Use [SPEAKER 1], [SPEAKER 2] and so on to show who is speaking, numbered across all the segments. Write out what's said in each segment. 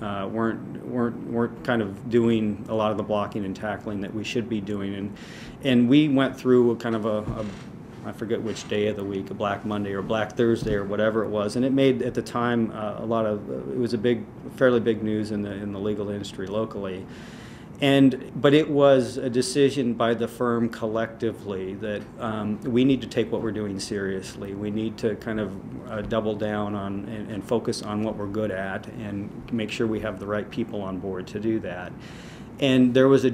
[SPEAKER 1] weren't kind of doing a lot of the blocking and tackling that we should be doing, and we went through a kind of a I forget which day of the week, a Black Monday or Black Thursday or whatever it was, and it made at the time it was fairly big news in the legal industry locally. But it was a decision by the firm collectively that we need to take what we're doing seriously. We need to kind of double down on and focus on what we're good at and make sure we have the right people on board to do that. And there was a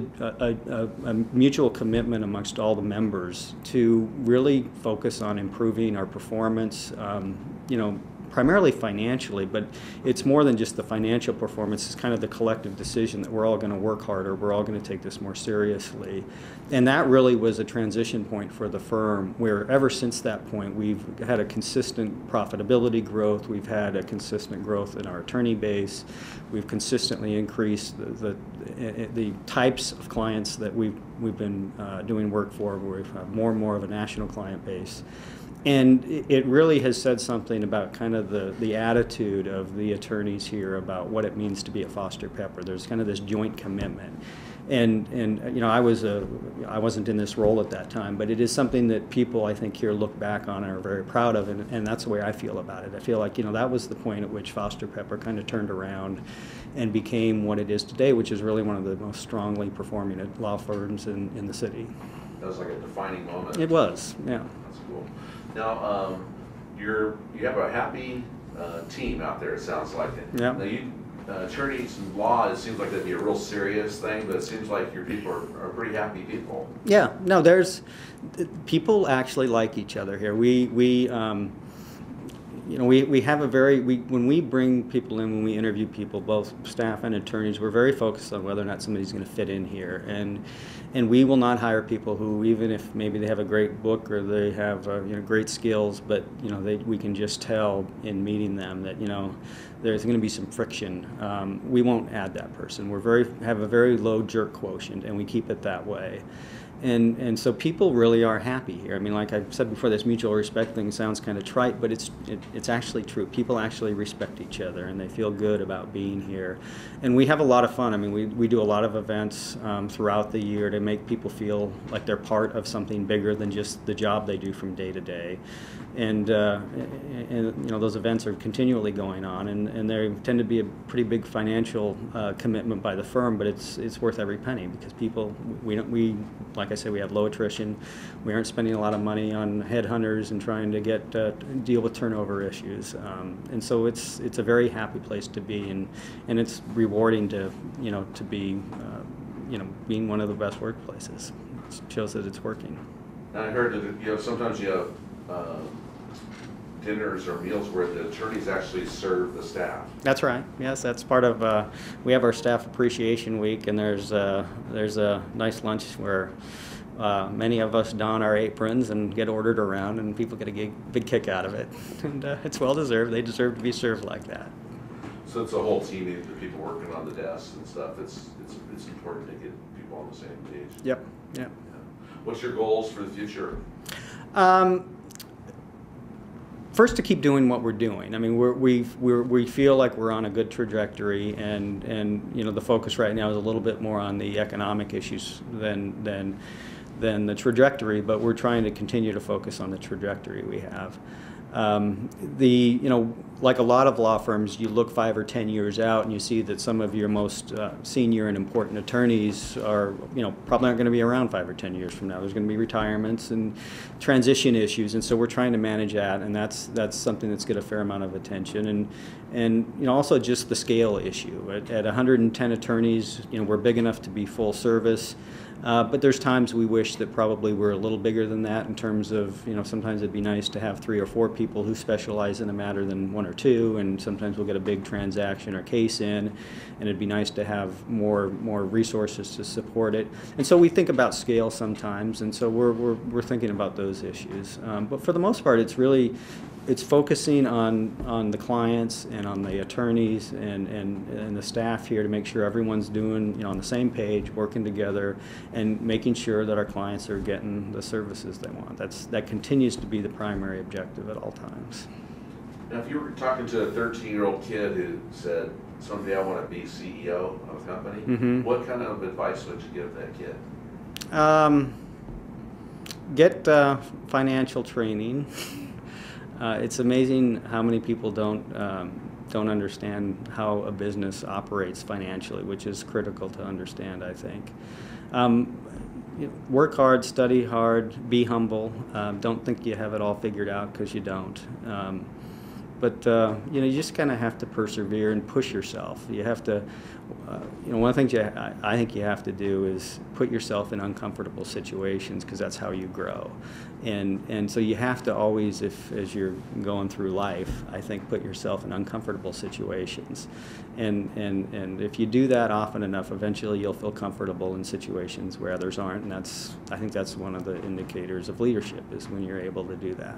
[SPEAKER 1] mutual commitment amongst all the members to really focus on improving our performance, primarily financially, but it's more than just the financial performance. It's kind of the collective decision that we're all going to work harder, we're all going to take this more seriously. And that really was a transition point for the firm, where ever since that point we've had a consistent profitability growth, we've had a consistent growth in our attorney base, we've consistently increased the types of clients that we've been doing work for, where we've had more and more of a national client base. And it really has said something about kind of the attitude of the attorneys here about what it means to be a Foster Pepper. There's kind of this joint commitment. And I wasn't in this role at that time, but it is something that people, I think, here look back on and are very proud of, and that's the way I feel about it. I feel like, that was the point at which Foster Pepper kind of turned around and became what it is today, which is really one of the most strongly performing law firms in the city.
[SPEAKER 2] That was like a defining moment.
[SPEAKER 1] It was, yeah.
[SPEAKER 2] That's cool. Now, you have a happy team out there, it sounds like.
[SPEAKER 1] Yeah.
[SPEAKER 2] Now, attorneys and law, it seems like that'd be a real serious thing, but it seems like your people are pretty happy people.
[SPEAKER 1] Yeah, no, people actually like each other here. We have when we bring people in, when we interview people, both staff and attorneys, we're very focused on whether or not somebody's going to fit in here, and we will not hire people who, even if maybe they have a great book or they have great skills, but we can just tell in meeting them that there's going to be some friction. We won't add that person. Have a very low jerk quotient, and we keep it that way. And so people really are happy here. I mean, like I said before, this mutual respect thing sounds kind of trite, but it's actually true. People actually respect each other, and they feel good about being here. And we have a lot of fun. I mean, we do a lot of events throughout the year to make people feel like they're part of something bigger than just the job they do from day to day. And those events are continually going on, and they tend to be a pretty big financial commitment by the firm, but it's worth every penny, because people, like I say, we have low attrition. We aren't spending a lot of money on headhunters and trying to deal with turnover issues, and so it's a very happy place to be, and it's rewarding to be being one of the best workplaces. It shows that it's working.
[SPEAKER 2] And I heard that sometimes you have dinners or meals where the attorneys actually serve the staff.
[SPEAKER 1] That's right. Yes, that's part of. We have our staff appreciation week, and there's a nice lunch where many of us don our aprons and get ordered around, and people get a big kick out of it, and it's well deserved. They deserve to be served like that.
[SPEAKER 2] So it's a whole team, the people working on the desks and stuff. It's important to get people on the same page.
[SPEAKER 1] Yep. Yep.
[SPEAKER 2] Yeah. What's your goals for the future?
[SPEAKER 1] First, to keep doing what we're doing. I mean, we feel like we're on a good trajectory, and the focus right now is a little bit more on the economic issues than the trajectory. But we're trying to continue to focus on the trajectory we have. Like a lot of law firms, you look 5 or 10 years out and you see that some of your most senior and important attorneys are, probably aren't going to be around 5 or 10 years from now. There's going to be retirements and transition issues, and so we're trying to manage that, and that's something that's got a fair amount of attention. And also just the scale issue. At 110 attorneys, we're big enough to be full service. But there's times we wish that probably we're a little bigger than that, in terms of, sometimes it'd be nice to have 3 or 4 people who specialize in a matter than 1 or 2, and sometimes we'll get a big transaction or case in, and it'd be nice to have more resources to support it. And so we think about scale sometimes, and so we're thinking about those issues. But for the most part, it's focusing on the clients and on the attorneys and the staff here to make sure everyone's doing, on the same page, working together, and making sure that our clients are getting the services they want. That continues to be the primary objective at all times.
[SPEAKER 2] Now, if you were talking to a 13-year-old kid who said, someday I want to be CEO of a company, what kind of advice would you give that kid?
[SPEAKER 1] Get financial training. It's amazing how many people don't understand how a business operates financially, which is critical to understand, I think. Work hard, study hard, be humble. Don't think you have it all figured out, because you don't. But you just kind of have to persevere and push yourself. You have to, one of the things I think you have to do is put yourself in uncomfortable situations, because that's how you grow. And so you have to always, as you're going through life, I think, put yourself in uncomfortable situations. And if you do that often enough, eventually you'll feel comfortable in situations where others aren't. And I think that's one of the indicators of leadership, is when you're able to do that.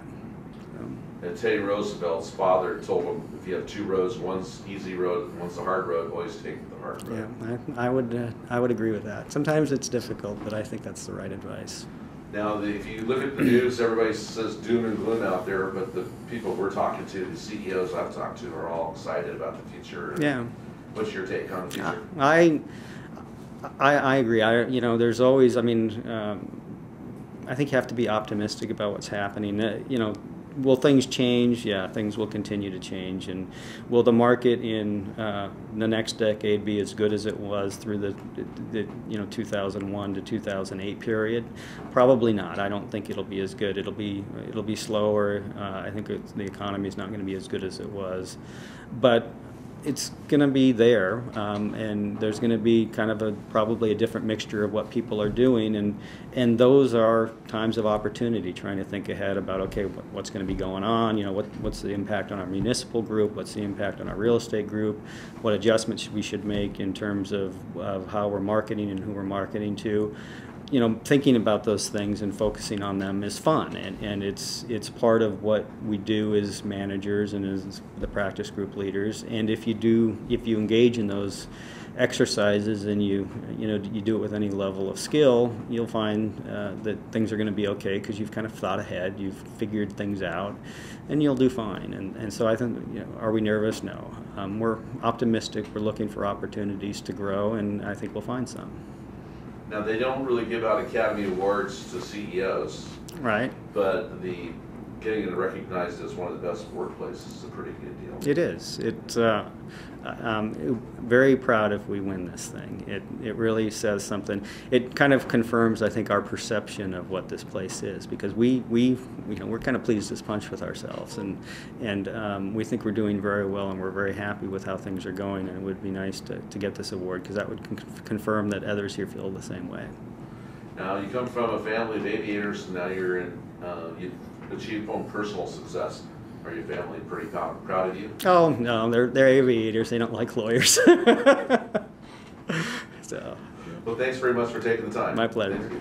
[SPEAKER 2] And Teddy Roosevelt's father told him, if you have two roads, one's easy road and one's the hard road, always take the hard road.
[SPEAKER 1] Yeah, I would agree with that. Sometimes it's difficult, but I think that's the right advice.
[SPEAKER 2] Now, if you look at the news, everybody says doom and gloom out there, but the people we're talking to, the CEOs I've talked to, are all excited about the future.
[SPEAKER 1] Yeah.
[SPEAKER 2] What's your take on the future?
[SPEAKER 1] I agree. There's always, I think you have to be optimistic about what's happening. Will things change? Yeah, things will continue to change. And will the market in the next decade be as good as it was through the 2001 to 2008 period? Probably not. I don't think it'll be as good. It'll be slower. I think the economy is not going to be as good as it was, but it's going to be there, and there's going to be kind of probably a different mixture of what people are doing, and those are times of opportunity, trying to think ahead about, okay, what's going to be going on, what's the impact on our municipal group, what's the impact on our real estate group, what adjustments we should make in terms of how we're marketing and who we're marketing to. Thinking about those things and focusing on them is fun, and it's part of what we do as managers and as the practice group leaders. And if you engage in those exercises and you do it with any level of skill, you'll find that things are going to be okay, because you've kind of thought ahead, you've figured things out, and you'll do fine. And so I think, are we nervous? No. We're optimistic. We're looking for opportunities to grow, and I think we'll find some.
[SPEAKER 2] Now, they don't really give out Academy Awards to CEOs.
[SPEAKER 1] Right.
[SPEAKER 2] But getting it recognized as one of the best workplaces is a pretty good deal.
[SPEAKER 1] It is. Very proud if we win this thing. It really says something. It kind of confirms, I think, our perception of what this place is, because we're kind of pleased as punch with ourselves, and we think we're doing very well, and we're very happy with how things are going. And it would be nice to get this award, because that would confirm that others here feel the same way.
[SPEAKER 2] Now, you come from a family of aviators, and now you've achieved own personal success. Are your family pretty proud of you? Oh,
[SPEAKER 1] no, they're aviators. They don't like lawyers. So.
[SPEAKER 2] Well, thanks very much for taking the time.
[SPEAKER 1] My pleasure.